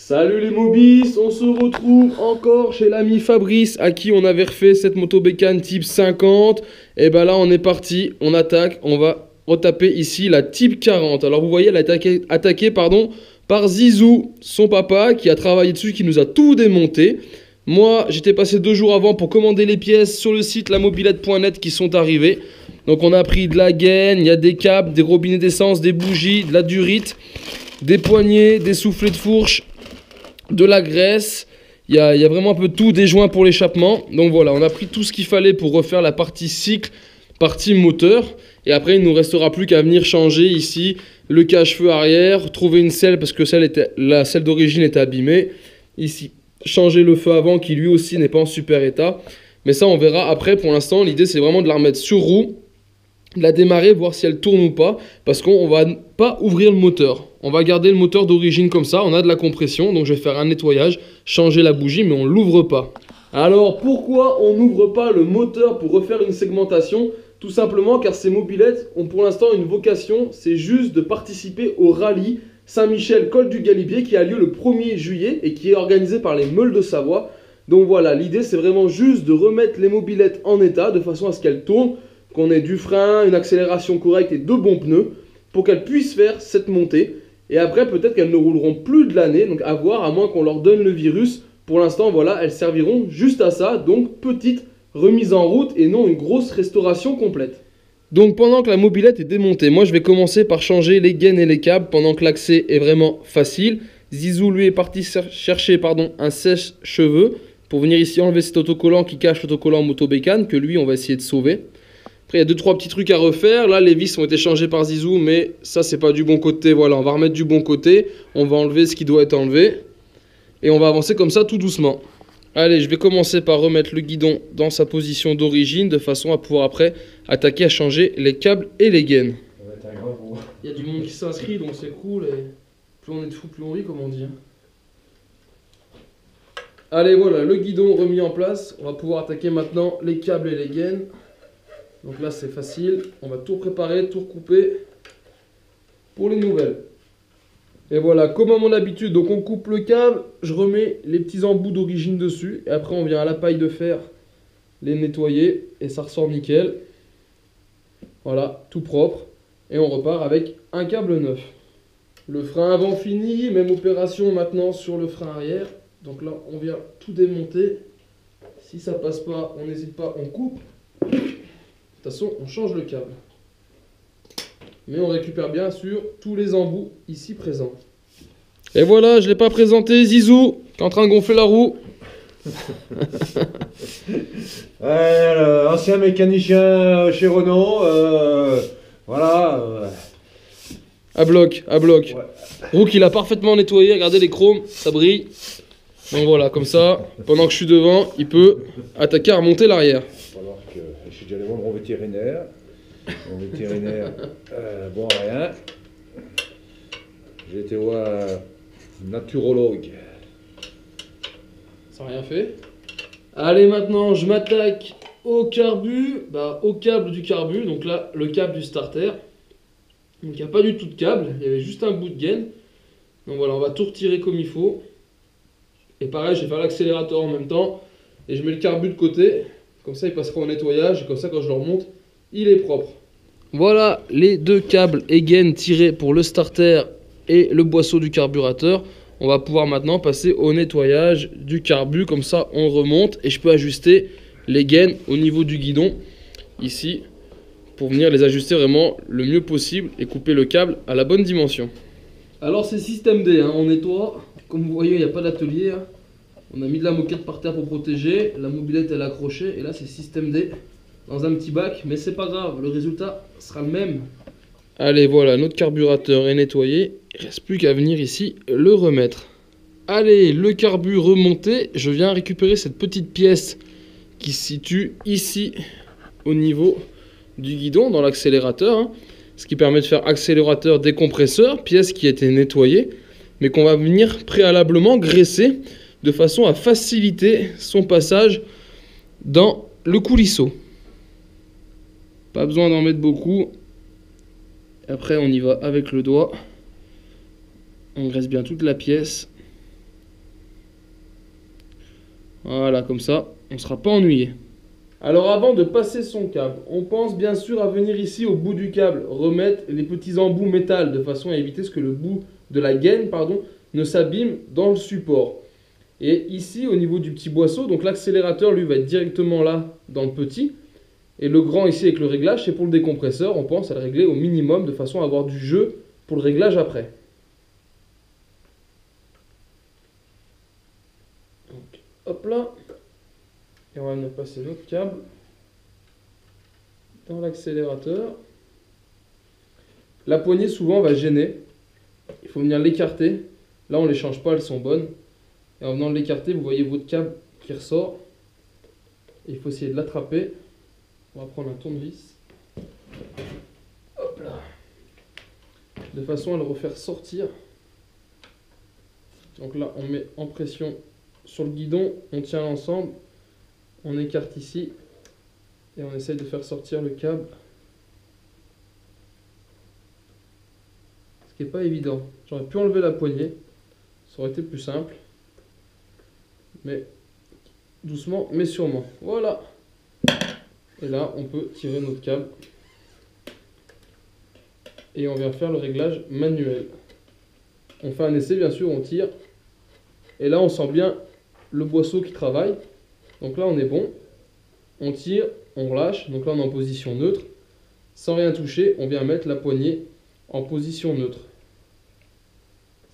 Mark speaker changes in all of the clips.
Speaker 1: Salut les mobis, on se retrouve encore chez l'ami Fabrice à qui on avait refait cette moto bécane type 50. Et ben là on est parti, on attaque, on va retaper ici la type 40. Alors vous voyez elle a été attaquée par Zizou, son papa qui a travaillé dessus, qui nous a tout démonté. Moi j'étais passé 2 jours avant pour commander les pièces sur le site lamobilette.net qui sont arrivées. Donc on a pris de la gaine, il y a des câbles, des robinets d'essence, des bougies, de la durite, des poignées, des soufflets de fourche, de la graisse, il y a vraiment un peu tout, des joints pour l'échappement. Donc voilà, on a pris tout ce qu'il fallait pour refaire la partie cycle, partie moteur. Et après, il ne nous restera plus qu'à venir changer ici le cache-feu arrière, trouver une selle parce que la selle d'origine était abîmée. Ici, changer le feu avant qui lui aussi n'est pas en super état. Mais ça, on verra après. Pour l'instant, l'idée, c'est vraiment de la remettre sur roue, de la démarrer, voir si elle tourne ou pas, parce qu'on va pas ouvrir le moteur. On va garder le moteur d'origine comme ça, on a de la compression, donc je vais faire un nettoyage, changer la bougie, mais on l'ouvre pas. Alors pourquoi on n'ouvre pas le moteur pour refaire une segmentation? Tout simplement car ces mobilettes ont pour l'instant une vocation, c'est juste de participer au rallye Saint-Michel-Col du Galibier qui a lieu le 1er juillet et qui est organisé par les Meules de Savoie. Donc voilà, l'idée c'est vraiment juste de remettre les mobilettes en état de façon à ce qu'elles tournent, qu'on ait du frein, une accélération correcte et de bons pneus pour qu'elles puissent faire cette montée. Et après, peut-être qu'elles ne rouleront plus de l'année, donc à voir, à moins qu'on leur donne le virus. Pour l'instant, voilà, elles serviront juste à ça, donc petite remise en route et non une grosse restauration complète. Donc pendant que la mobilette est démontée, moi je vais commencer par changer les gaines et les câbles pendant que l'accès est vraiment facile. Zizou lui est parti chercher un sèche-cheveux pour venir ici enlever cet autocollant qui cache l'autocollant moto bécane que lui on va essayer de sauver. Après, il y a 2-3 petits trucs à refaire. Là, les vis ont été changées par Zizou, mais ça, c'est pas du bon côté. Voilà, on va remettre du bon côté. On va enlever ce qui doit être enlevé. Et on va avancer comme ça, tout doucement. Allez, je vais commencer par remettre le guidon dans sa position d'origine, de façon à pouvoir après attaquer à changer les câbles et les gaines. Il y a du monde qui s'inscrit, donc c'est cool. Et plus on est de fous, plus on rit, comme on dit. Allez, voilà, le guidon remis en place. On va pouvoir attaquer maintenant les câbles et les gaines. Donc là c'est facile, on va tout préparer, tout recouper pour les nouvelles. Et voilà, comme à mon habitude, donc on coupe le câble, je remets les petits embouts d'origine dessus. Et après on vient à la paille de fer les nettoyer et ça ressort nickel. Voilà, tout propre. Et on repart avec un câble neuf. Le frein avant fini, même opération maintenant sur le frein arrière. Donc là on vient tout démonter. Si ça passe pas, on n'hésite pas, on coupe. De toute façon, on change le câble. Mais on récupère bien sûr tous les embouts ici présents. Et voilà, je ne l'ai pas présenté, Zizou, qui est en train de gonfler la roue.
Speaker 2: Ouais, ancien mécanicien chez Renault. Voilà.
Speaker 1: À bloc, à bloc.
Speaker 2: Ouais.
Speaker 1: Roue qu'il a parfaitement nettoyé, regardez les chromes, ça brille. Donc voilà, comme ça, pendant que je suis devant, il peut attaquer à remonter l'arrière.
Speaker 2: Je suis déjà allé voir mon vétérinaire. Mon vétérinaire, bon, rien. J'ai été voir un naturologue.
Speaker 1: Ça n'a rien fait. Allez, maintenant, je m'attaque au au câble du carbu. Donc là, le câble du starter. Donc il n'y a pas du tout de câble, il y avait juste un bout de gaine. Donc voilà, on va tout retirer comme il faut. Et pareil, je vais faire l'accélérateur en même temps. Et je mets le carbu de côté. Comme ça, il passera au nettoyage. Et comme ça, quand je le remonte, il est propre. Voilà les 2 câbles et gaines tirés pour le starter et le boisseau du carburateur. On va pouvoir maintenant passer au nettoyage du carbu. Comme ça, on remonte. Et je peux ajuster les gaines au niveau du guidon. Ici. Pour venir les ajuster vraiment le mieux possible. Et couper le câble à la bonne dimension. Alors, c'est système D. On nettoie. Comme vous voyez, il n'y a pas d'atelier. On a mis de la moquette par terre pour protéger, la mobilette elle est accrochée et là c'est système D dans un petit bac, mais c'est pas grave, le résultat sera le même. Allez voilà, notre carburateur est nettoyé, il ne reste plus qu'à venir ici le remettre. Allez, le carbu remonté, je viens récupérer cette petite pièce qui se situe ici au niveau du guidon dans l'accélérateur, ce qui permet de faire accélérateur décompresseur, pièce qui a été nettoyée, mais qu'on va venir préalablement graisser de façon à faciliter son passage dans le coulisseau. Pas besoin d'en mettre beaucoup. Après on y va avec le doigt. On graisse bien toute la pièce. Voilà, comme ça, on ne sera pas ennuyé. Alors avant de passer son câble, on pense bien sûr à venir ici au bout du câble, remettre les petits embouts métal de façon à éviter que le bout de la gaine ne s'abîme dans le support. Et ici au niveau du petit boisseau, donc l'accélérateur lui va être directement là dans le petit. Et le grand ici avec le réglage, c'est pour le décompresseur, on pense à le régler au minimum de façon à avoir du jeu pour le réglage après. Donc hop là. Et on va venir passer notre câble dans l'accélérateur. La poignée souvent va gêner. Il faut venir l'écarter. Là on ne les change pas, elles sont bonnes. Et en venant l'écarter, vous voyez votre câble qui ressort. Il faut essayer de l'attraper. On va prendre un tournevis. Hop là. De façon à le refaire sortir. Donc là on met en pression sur le guidon, on tient l'ensemble. On écarte ici et on essaye de faire sortir le câble. Ce qui n'est pas évident. J'aurais pu enlever la poignée, ça aurait été plus simple. Mais doucement, mais sûrement. Voilà. Et là, on peut tirer notre câble. Et on vient faire le réglage manuel. On fait un essai, bien sûr, on tire. Et là, on sent bien le boisseau qui travaille. Donc là on est bon, on tire, on relâche, donc là on est en position neutre. Sans rien toucher, on vient mettre la poignée en position neutre.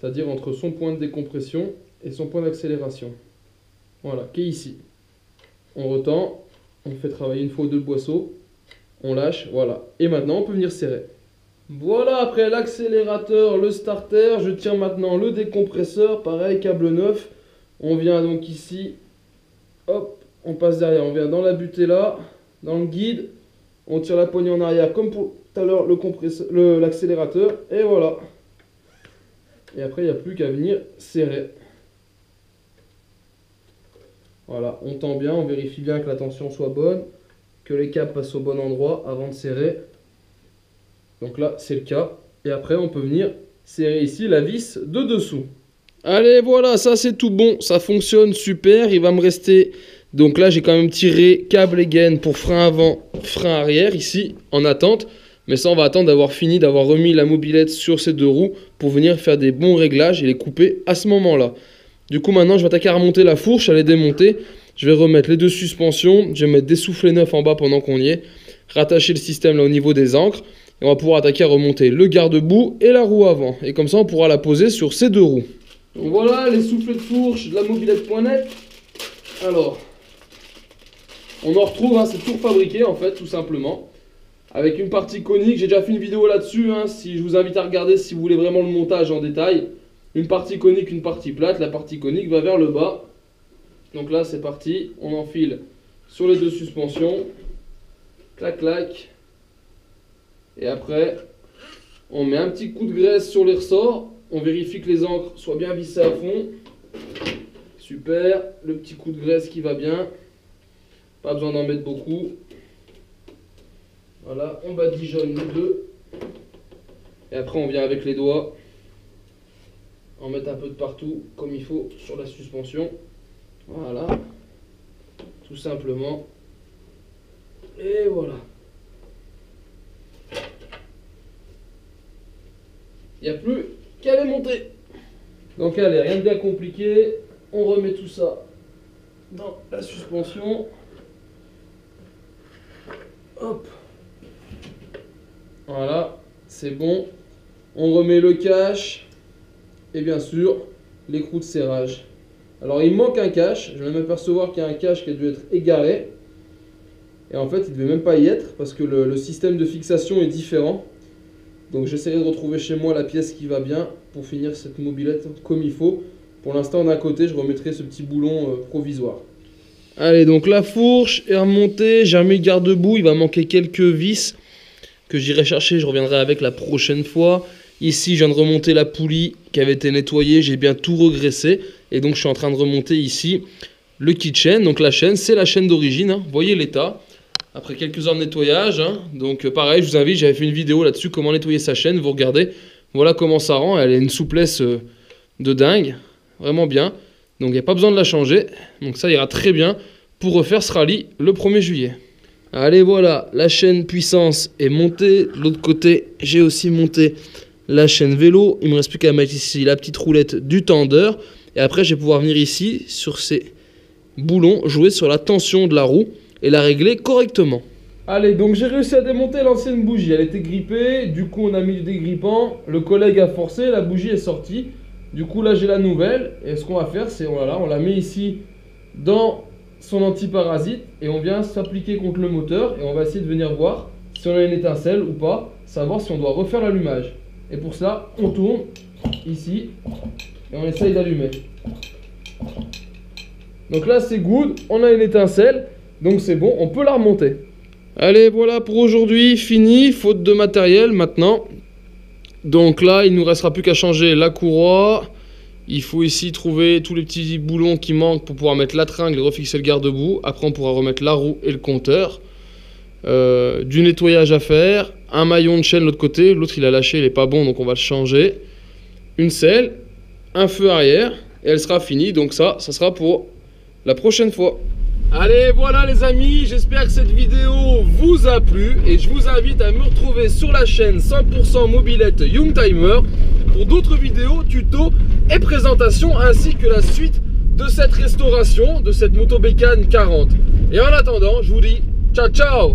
Speaker 1: C'est-à-dire entre son point de décompression et son point d'accélération. Voilà, qui est ici. On retend, on fait travailler une fois ou deux le boisseau, on lâche, voilà. Et maintenant on peut venir serrer. Voilà, après l'accélérateur, le starter, je tire maintenant le décompresseur, pareil, câble neuf. On vient donc ici. Hop, on passe derrière, on vient dans la butée là, dans le guide, on tire la poignée en arrière comme pour tout à l'heure l'accélérateur, et voilà. Et après il n'y a plus qu'à venir serrer. Voilà, on tend bien, on vérifie bien que la tension soit bonne, que les câbles passent au bon endroit avant de serrer. Donc là c'est le cas, et après on peut venir serrer ici la vis de dessous. Allez, voilà, ça c'est tout bon, ça fonctionne super. Il va me rester, donc là j'ai quand même tiré câble et gaine pour frein avant, frein arrière ici en attente. Mais ça on va attendre d'avoir fini, d'avoir remis la mobilette sur ces deux roues pour venir faire des bons réglages et les couper à ce moment là. Du coup maintenant je vais attaquer à remonter la fourche, à les démonter. Je vais remettre les deux suspensions, je vais mettre des soufflets neufs en bas pendant qu'on y est. Rattacher le système là au niveau des ancres. Et on va pouvoir attaquer à remonter le garde-boue et la roue avant. Et comme ça on pourra la poser sur ces deux roues. Donc voilà les soufflets de fourche de la mobilette.net. Alors, on en retrouve, hein, c'est tout fabriqué en fait, tout simplement. Avec une partie conique, j'ai déjà fait une vidéo là-dessus, hein, si je vous invite à regarder si vous voulez vraiment le montage en détail. Une partie conique, une partie plate, la partie conique va vers le bas. Donc là c'est parti, on enfile sur les deux suspensions. Clac clac. Et après, on met un petit coup de graisse sur les ressorts. On vérifie que les ancres soient bien vissées à fond. Super, le petit coup de graisse qui va bien. Pas besoin d'en mettre beaucoup. Voilà, on badigeonne les deux. Et après on vient avec les doigts en mettre un peu de partout comme il faut sur la suspension. Voilà, tout simplement. Et voilà. Il n'y a plus qu'à les monter. Donc allez, rien de bien compliqué. On remet tout ça dans la suspension. Hop. Voilà, c'est bon. On remet le cache. Et bien sûr, l'écrou de serrage. Alors il manque un cache. Je viens de m'apercevoir qu'il y a un cache qui a dû être égaré. Et en fait, il ne devait même pas y être parce que le système de fixation est différent. Donc j'essaierai de retrouver chez moi la pièce qui va bien pour finir cette mobilette comme il faut. Pour l'instant d'un côté je remettrai ce petit boulon provisoire. Allez, donc la fourche est remontée, j'ai remis le garde-boue, il va manquer quelques vis que j'irai chercher, je reviendrai avec la prochaine fois. Ici je viens de remonter la poulie qui avait été nettoyée, j'ai bien tout regraissé. Et donc je suis en train de remonter ici le kit chaîne. Donc la chaîne, c'est la chaîne d'origine, hein. Vous voyez l'état. Après quelques heures de nettoyage, hein. Donc pareil, je vous invite, j'avais fait une vidéo là-dessus, comment nettoyer sa chaîne, vous regardez, voilà comment ça rend, elle a une souplesse de dingue, vraiment bien. Donc il n'y a pas besoin de la changer. Donc ça ira très bien pour refaire ce rallye le 1er juillet. Allez voilà, la chaîne puissance est montée. De l'autre côté, j'ai aussi monté la chaîne vélo. Il me reste plus qu'à mettre ici la petite roulette du tendeur. Et après, je vais pouvoir venir ici sur ces boulons, jouer sur la tension de la roue et la régler correctement. Allez, donc j'ai réussi à démonter l'ancienne bougie. Elle était grippée, du coup on a mis du dégrippant. Le collègue a forcé, la bougie est sortie. Du coup là j'ai la nouvelle. Et ce qu'on va faire, c'est voilà, on la met ici dans son antiparasite et on vient s'appliquer contre le moteur et on va essayer de venir voir si on a une étincelle ou pas, savoir si on doit refaire l'allumage. Et pour ça, on tourne ici et on essaye d'allumer. Donc là c'est good, on a une étincelle, donc c'est bon, on peut la remonter. Allez voilà pour aujourd'hui, fini, faute de matériel maintenant. Donc là il ne nous restera plus qu'à changer la courroie. Il faut ici trouver tous les petits boulons qui manquent pour pouvoir mettre la tringle et refixer le garde-boue. Après on pourra remettre la roue et le compteur. Du nettoyage à faire, un maillon de chaîne de l'autre côté, l'autre il a lâché, il est pas bon donc on va le changer. Une selle, un feu arrière et elle sera finie, donc ça sera pour la prochaine fois. Allez voilà les amis, j'espère que cette vidéo vous a plu et je vous invite à me retrouver sur la chaîne 100% mobilette Youngtimer pour d'autres vidéos, tutos et présentations ainsi que la suite de cette restauration de cette moto Bécane 40. Et en attendant, je vous dis ciao ciao.